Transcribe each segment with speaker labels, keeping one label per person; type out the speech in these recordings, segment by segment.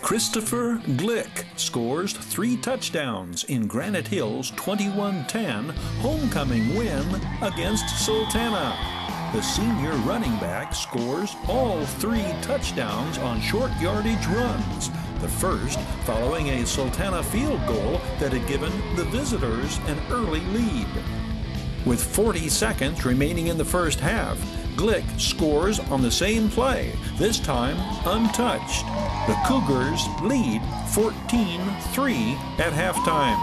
Speaker 1: Christopher Glick scores 3 touchdowns in Granite Hills' 21-10 homecoming win against Sultana. The senior running back scores all 3 touchdowns on short yardage runs, the first following a Sultana field goal that had given the visitors an early lead. With 40 seconds remaining in the first half, Glick scores on the same play, this time untouched. The Cougars lead 14-3 at halftime.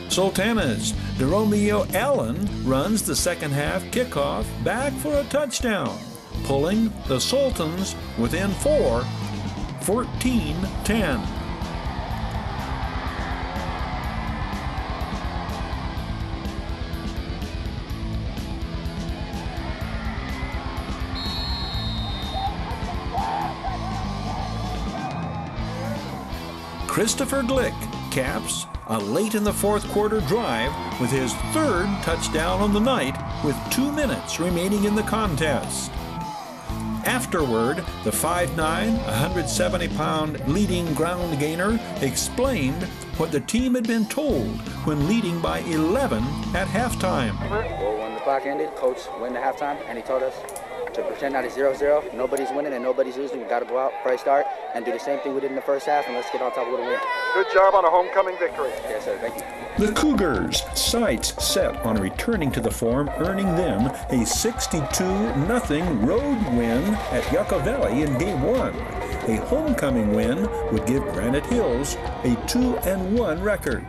Speaker 1: Sultana's Romeo Allen runs the second half kickoff back for a touchdown, pulling the Sultans within 4, 14-10. Christopher Glick caps a late in the fourth quarter drive with his 3rd touchdown on the night with 2 minutes remaining in the contest. Afterward, the 5'9", 170-pound leading ground gainer explained what the team had been told when leading by 11 at halftime.
Speaker 2: Well, when the clock ended, coach went to halftime and he told us to pretend that it's 0-0. Nobody's winning and nobody's losing. We got to go out, fresh start, and do the same thing we did in the first half, and let's get on top with a win.
Speaker 3: Good job on a homecoming victory.
Speaker 2: Yes, sir. Thank you.
Speaker 1: The Cougars' sights set on returning to the Forum, earning them a 62-0 road win at Yucca Valley in Game 1. A homecoming win would give Granite Hills a 2-1 record.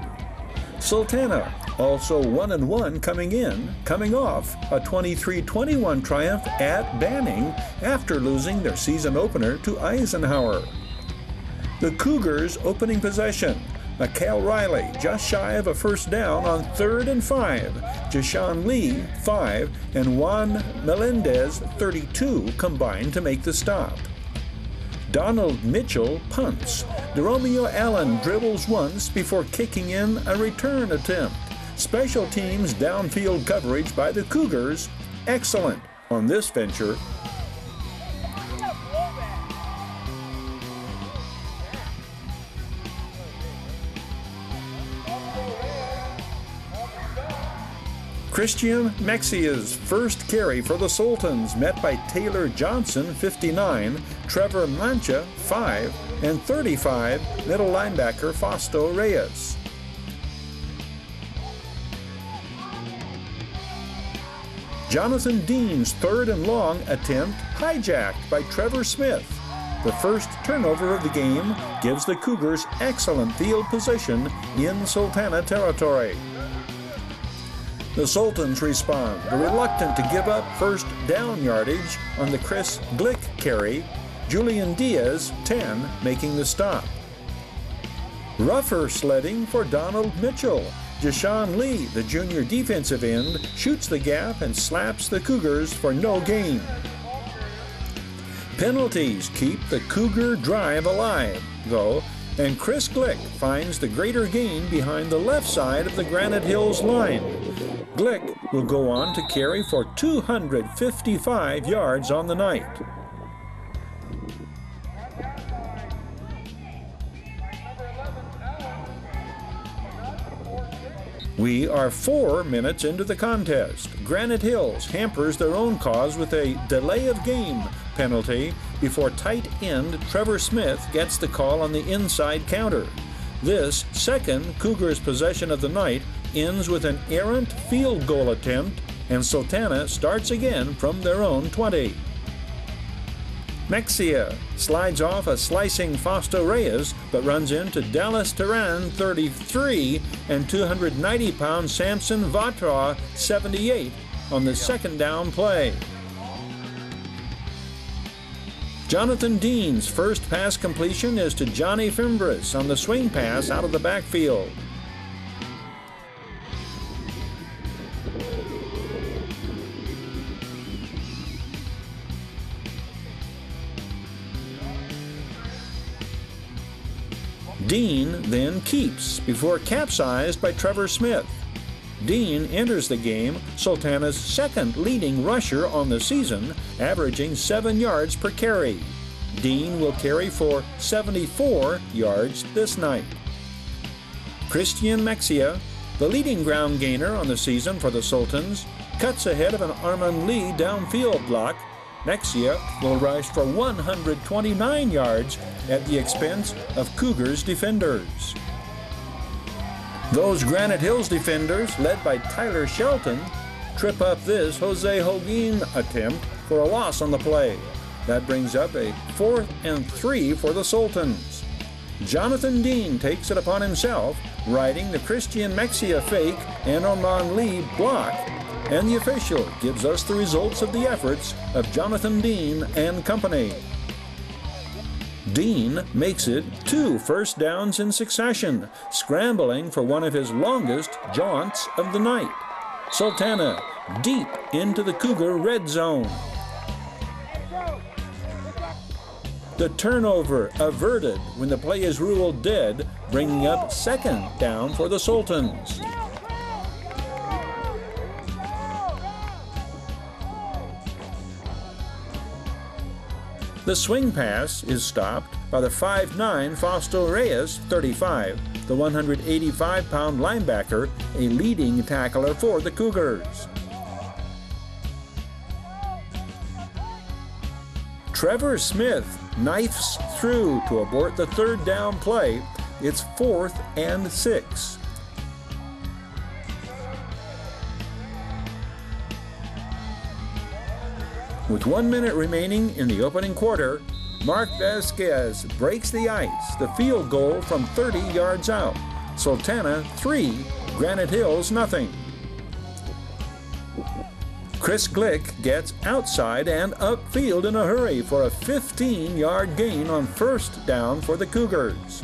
Speaker 1: Sultana also 1-1 coming off a 23-21 triumph at Banning after losing their season opener to Eisenhower. The Cougars' opening possession, Mikhail Riley just shy of a first down on 3rd and 5, Jashawn Lee 5, and Juan Melendez 32 combined to make the stop. Donald Mitchell punts. Romeo Allen dribbles once before kicking in a return attempt. Special teams downfield coverage by the Cougars, excellent on this venture. Christian Mexia's first carry for the Sultans met by Taylor Johnson, 59, Trevor Mancha, 5, and 35, middle linebacker Fausto Reyes. Jonathan Dean's 3rd and long attempt hijacked by Trevor Smith. The first turnover of the game gives the Cougars excellent field position in Sultana territory. The Sultans respond, reluctant to give up first down yardage on the Chris Glick carry, Julian Diaz, 10, making the stop. Rougher sledding for Donald Mitchell. Jashawn Lee, the junior defensive end, shoots the gap and slaps the Cougars for no gain. Penalties keep the Cougar drive alive, though, and Chris Glick finds the greater gain behind the left side of the Granite Hills line. Glick will go on to carry for 255 yards on the night. We are 4 minutes into the contest. Granite Hills hampers their own cause with a delay of game penalty before tight end Trevor Smith gets the call on the inside counter. This second Cougars possession of the night ends with an errant field goal attempt, and Sultana starts again from their own 20. Mexia slides off a slicing Fausto Reyes, but runs into Dallas Terran 33 and 290-pound Samson Vatra 78 on the second down play. Jonathan Dean's first pass completion is to Johnny Fimbres on the swing pass out of the backfield. Dean then keeps before capsized by Trevor Smith. Dean enters the game Sultana's second leading rusher on the season, averaging 7 yards per carry. Dean will carry for 74 yards this night. Christian Mexia, the leading ground gainer on the season for the Sultans, cuts ahead of an Armand Lee downfield block. Mexia will rush for 129 yards at the expense of Cougars defenders. Those Granite Hills defenders, led by Tyler Shelton, trip up this Jose Holguin attempt for a loss on the play. That brings up a 4th and 3 for the Sultans. Jonathan Dean takes it upon himself, riding the Christian Mexia fake and Armand Lee block, and the official gives us the results of the efforts of Jonathan Dean and company. Dean makes it 2 first downs in succession, scrambling for one of his longest jaunts of the night. Sultana deep into the Cougar red zone. The turnover averted when the play is ruled dead, bringing up 2nd down for the Sultans. The swing pass is stopped by the 5'9" Fausto Reyes, 35, the 185-pound linebacker, a leading tackler for the Cougars. Trevor Smith knifes through to abort the 3rd down play. It's 4th and 6. With 1 minute remaining in the opening quarter, Mark Vasquez breaks the ice, the field goal from 30 yards out. Sultana 3, Granite Hills nothing. Chris Glick gets outside and upfield in a hurry for a 15-yard gain on 1st down for the Cougars.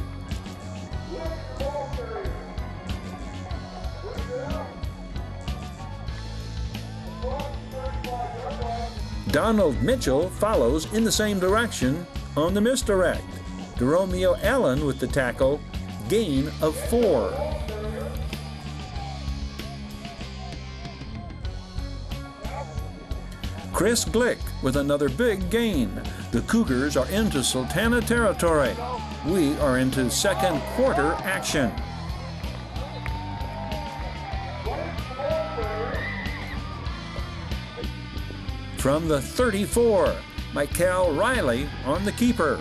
Speaker 1: Donald Mitchell follows in the same direction on the misdirect. DeRomeo Allen with the tackle, gain of 4. Chris Glick with another big gain. The Cougars are into Sultana territory. We are into 2nd quarter action. From the 34, Michael Riley on the keeper.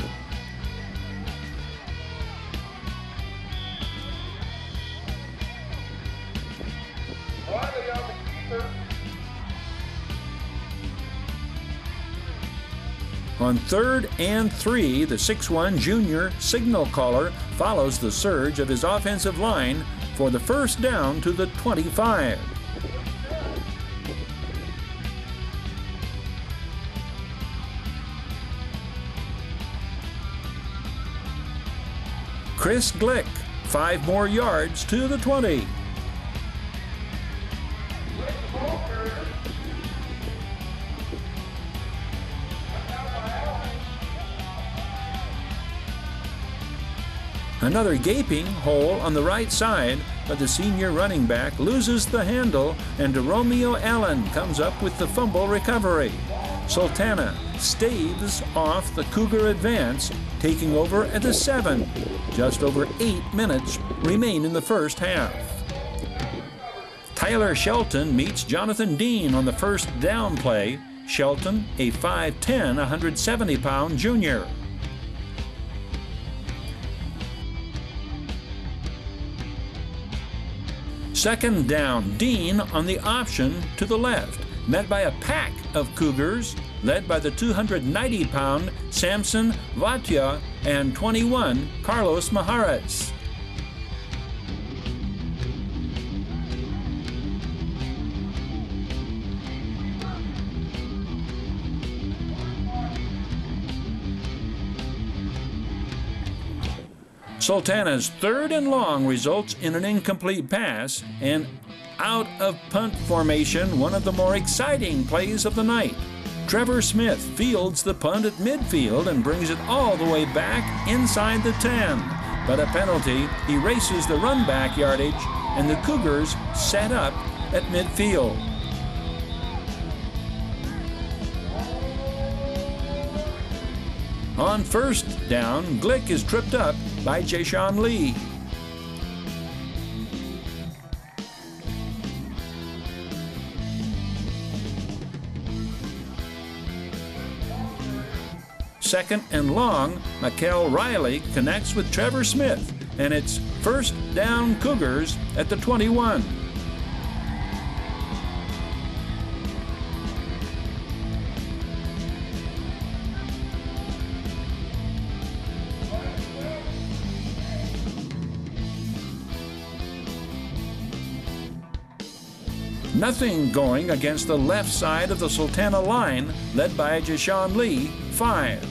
Speaker 1: On 3rd and 3, the 6'1" junior signal caller follows the surge of his offensive line for the 1st down to the 25. Chris Glick, 5 more yards to the 20. Another gaping hole on the right side, but the senior running back loses the handle, and DeRomeo Allen comes up with the fumble recovery. Sultana staves off the Cougar advance, taking over at the 7. Just over 8 minutes remain in the 1st half. Tyler Shelton meets Jonathan Dean on the 1st down play. Shelton, a 5'10", 170-pound junior. Second down, Dean on the option to the left, met by a pack of Cougars, led by the 290-pound Samson Vatia and 21 Carlos Mahares. Sultana's 3rd and long results in an incomplete pass, and out of punt formation, one of the more exciting plays of the night. Trevor Smith fields the punt at midfield and brings it all the way back inside the 10. But a penalty erases the run back yardage, and the Cougars set up at midfield. On first down, Glick is tripped up by Jashawn Lee. Second and long, Mikel Riley connects with Trevor Smith, and it's first down Cougars at the 21. Nothing going against the left side of the Sultana line, led by Jashawn Lee, 5.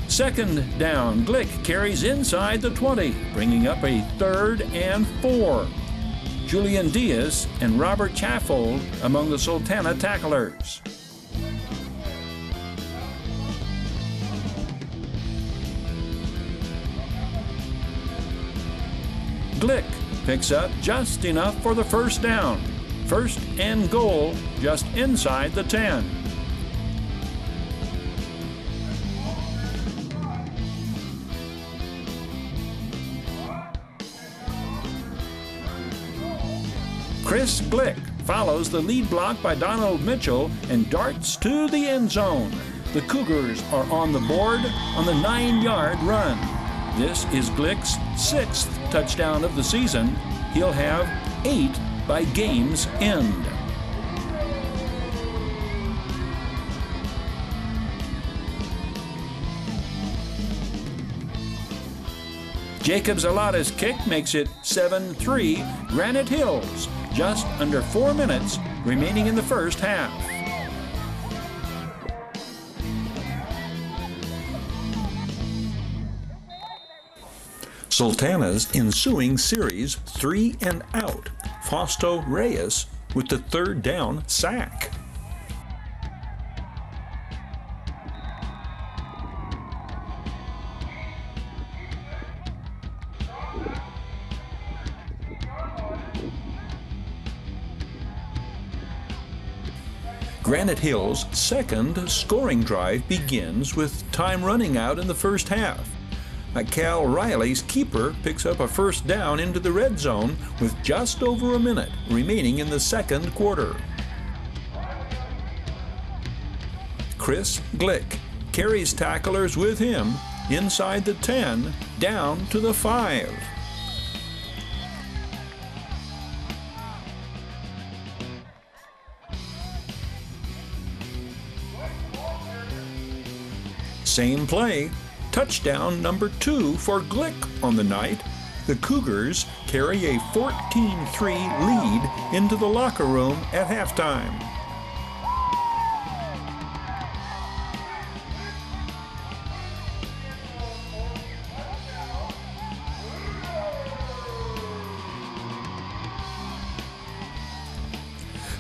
Speaker 1: Second down, Glick carries inside the 20, bringing up a 3rd and 4. Julian Diaz and Robert Chaffold among the Sultana tacklers. Glick picks up just enough for the first down. First and goal just inside the 10. Chris Glick follows the lead block by Donald Mitchell and darts to the end zone. The Cougars are on the board on the 9-yard run. This is Glick's 6th touchdown of the season. He'll have 8 by game's end. Jacob Zalata's kick makes it 7-3 Granite Hills, just under 4 minutes remaining in the first half. Sultana's ensuing series 3 and out. Fausto Reyes with the 3rd down sack. Granite Hills' 2nd scoring drive begins with time running out in the first half. Mikel Riley's keeper picks up a first down into the red zone with just over a minute remaining in the 2nd quarter. Chris Glick carries tacklers with him inside the 10 down to the 5. Same play. Touchdown number 2 for Glick on the night. The Cougars carry a 14-3 lead into the locker room at halftime.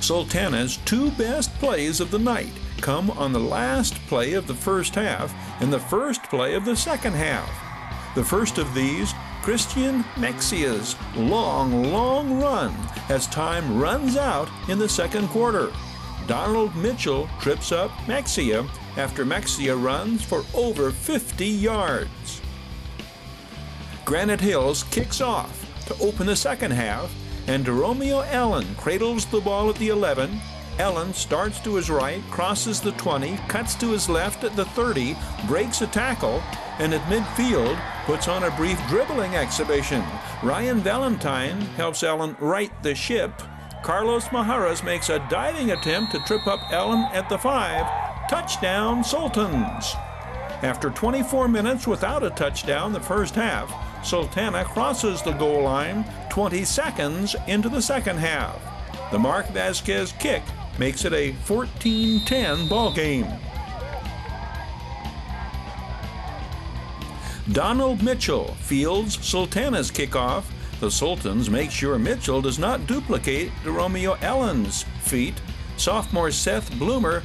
Speaker 1: Sultana's 2 best plays of the night come on the last play of the first half and the first play of the second half. The first of these, Christian Mexia's long run as time runs out in the 2nd quarter. Donald Mitchell trips up Mexia after Mexia runs for over 50 yards. Granite Hills kicks off to open the second half, and Romeo Allen cradles the ball at the 11. Allen starts to his right, crosses the 20, cuts to his left at the 30, breaks a tackle, and at midfield puts on a brief dribbling exhibition. Ryan Valentine helps Allen right the ship. Carlos Maharas makes a diving attempt to trip up Allen at the 5. Touchdown, Sultans! After 24 minutes without a touchdown the first half, Sultana crosses the goal line 20 seconds into the second half. The Mark Vasquez kick makes it a 14-10 ball game. Donald Mitchell fields Sultana's kickoff. The Sultans make sure Mitchell does not duplicate Romeo Allen's feat. Sophomore Seth Bloomer,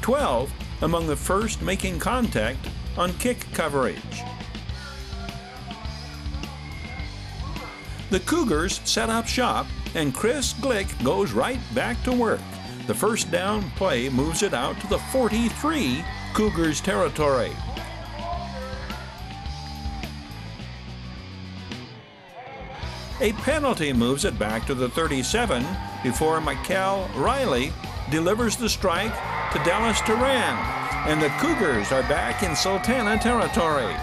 Speaker 1: 12, among the first making contact on kick coverage. The Cougars set up shop and Chris Glick goes right back to work. The first down play moves it out to the 43 Cougars territory. A penalty moves it back to the 37 before Michael Riley delivers the strike to Dallas Turan, and the Cougars are back in Sultana territory.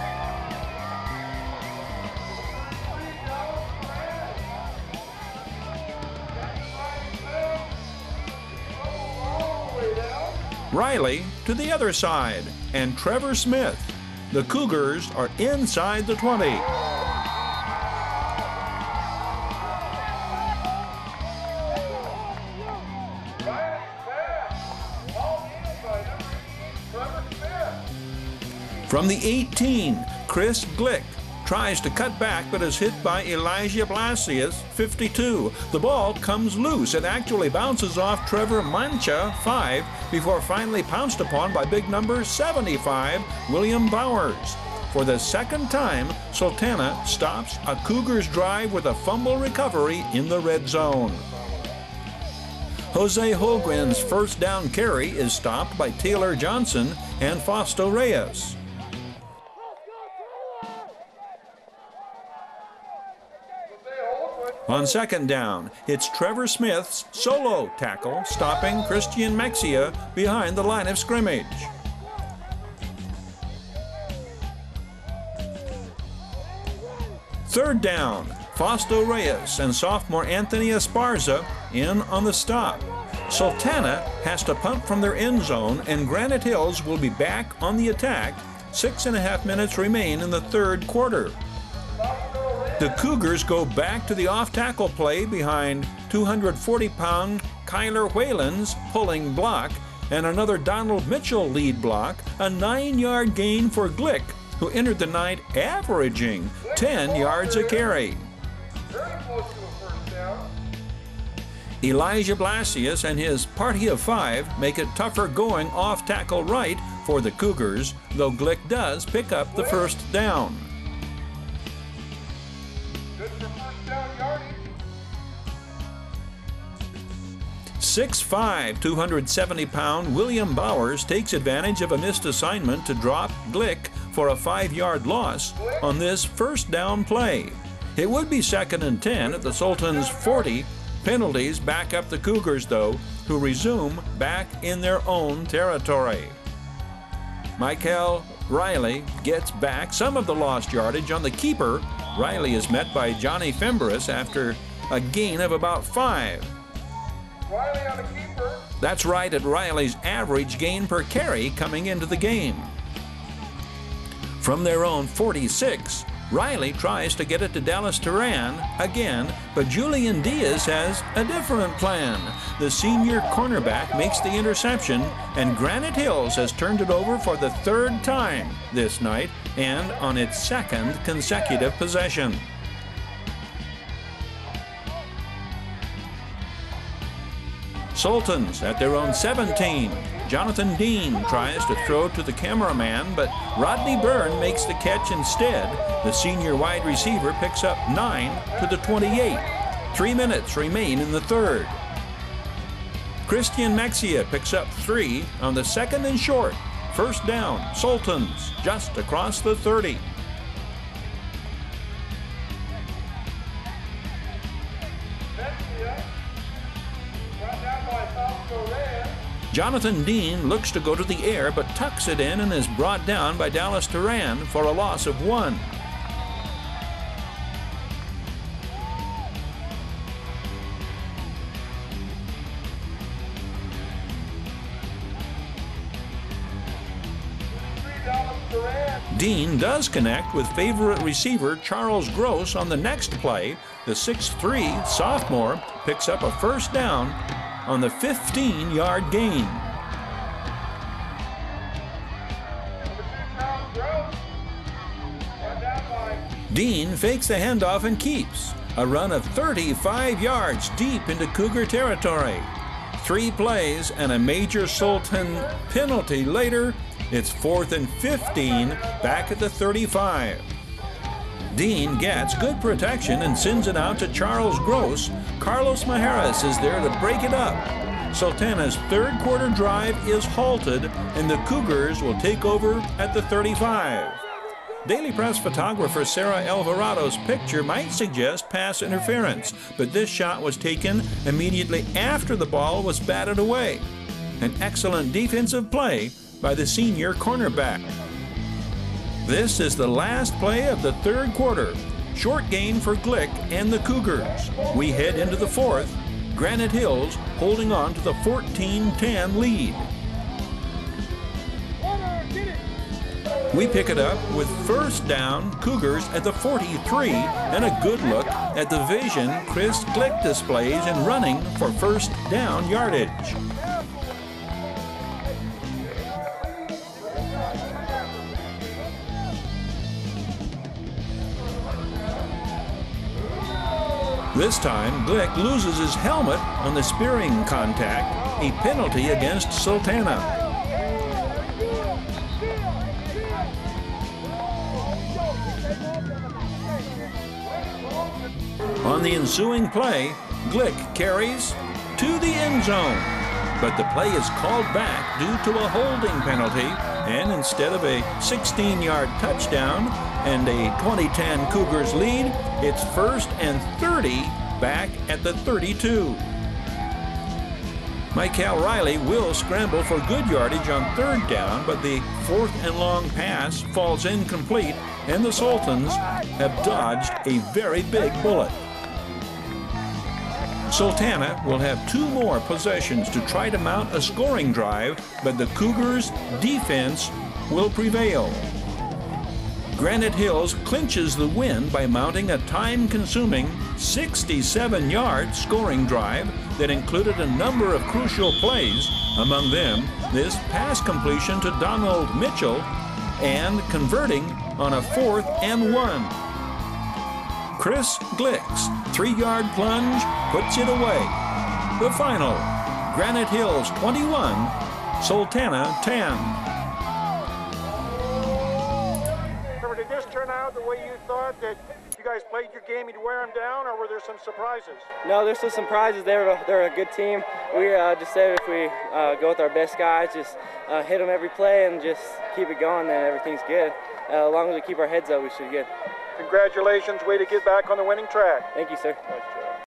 Speaker 1: Riley to the other side, and Trevor Smith. The Cougars are inside the 20. From the 18, Chris Glick tries to cut back but is hit by Elijah Blasius, 52. The ball comes loose. It actually bounces off Trevor Mancha, 5, before finally pounced upon by big number 75, William Bowers. For the second time, Sultana stops a Cougars drive with a fumble recovery in the red zone. Jose Holgren's first down carry is stopped by Taylor Johnson and Fausto Reyes. On second down, it's Trevor Smith's solo tackle, stopping Christian Mexia behind the line of scrimmage. Third down, Fausto Reyes and sophomore Anthony Esparza in on the stop. Sultana has to punt from their end zone, and Granite Hills will be back on the attack. 6.5 minutes remain in the third quarter. The Cougars go back to the off-tackle play behind 240-pound Kyler Whalen's pulling block and another Donald Mitchell lead block, a 9-yard gain for Glick, who entered the night averaging 10 yards a carry. Elijah Blasius and his party of 5 make it tougher going off-tackle right for the Cougars, though Glick does pick up the first down. 6'5", 270-pound William Bowers takes advantage of a missed assignment to drop Glick for a 5-yard loss on this first down play. It would be 2nd and 10 at the Sultans' 40. Penalties back up the Cougars, though, who resume back in their own territory. Michael Riley gets back some of the lost yardage on the keeper. Riley is met by Johnny Fembris after a gain of about 5.
Speaker 3: Riley on the keeper.
Speaker 1: That's right at Riley's average gain per carry coming into the game. From their own 46, Riley tries to get it to Dallas Turan again, but Julian Diaz has a different plan. The senior cornerback makes the interception, and Granite Hills has turned it over for the 3rd time this night and on its 2nd consecutive possession. Sultans at their own 17. Jonathan Dean tries to throw to the cameraman, but Rodney Byrne makes the catch instead. The senior wide receiver picks up 9 to the 28. 3 minutes remain in the 3rd. Christian Mexia picks up 3 on the 2nd and short. First down, Sultans just across the 30. Jonathan Dean looks to go to the air, but tucks it in and is brought down by Dallas Turan for a loss of 1. Dean does connect with favorite receiver Charles Gross on the next play. The 6'3" sophomore picks up a first down on the 15-yard gain. Dean fakes the handoff and keeps a run of 35 yards deep into Cougar territory. 3 plays and a major Sultan penalty later, it's 4th and 15 back at the 35. Dean gets good protection and sends it out to Charles Gross. Carlos Majeras is there to break it up. Sultana's third quarter drive is halted, and the Cougars will take over at the 35. Daily Press photographer Sarah Alvarado's picture might suggest pass interference, but this shot was taken immediately after the ball was batted away. An excellent defensive play by the senior cornerback. This is the last play of the third quarter. Short gain for Glick and the Cougars. We head into the fourth. Granite Hills holding on to the 14-10 lead. We pick it up with first down, Cougars at the 43, and a good look at the vision Chris Glick displays in running for first down yardage. This time, Glick loses his helmet on the spearing contact, a penalty against Sultana. On the ensuing play, Glick carries to the end zone, but the play is called back due to a holding penalty, and instead of a 16-yard touchdown and a 20-10 Cougars lead, it's 1st and 30 back at the 32. Michael Riley will scramble for good yardage on third down, but the 4th and long pass falls incomplete, and the Sultans have dodged a very big bullet. Sultana will have 2 more possessions to try to mount a scoring drive, but the Cougars' defense will prevail. Granite Hills clinches the win by mounting a time-consuming 67-yard scoring drive that included a number of crucial plays, among them this pass completion to Donald Mitchell and converting on a 4th and 1. Chris Glick's 3-yard plunge puts it away. The final, Granite Hills 21, Sultana 10.
Speaker 3: Trevor, did this turn out the way you thought, that you guys played your game, you'd wear them down, or were there some surprises?
Speaker 4: No, there's some surprises. They're a good team. We just said if we go with our best guys, just hit them every play and just keep it going, then everything's good. As long as we keep our heads up, we should be good.
Speaker 3: Congratulations, way to get back on the winning track.
Speaker 4: Thank you, sir.
Speaker 3: Nice job.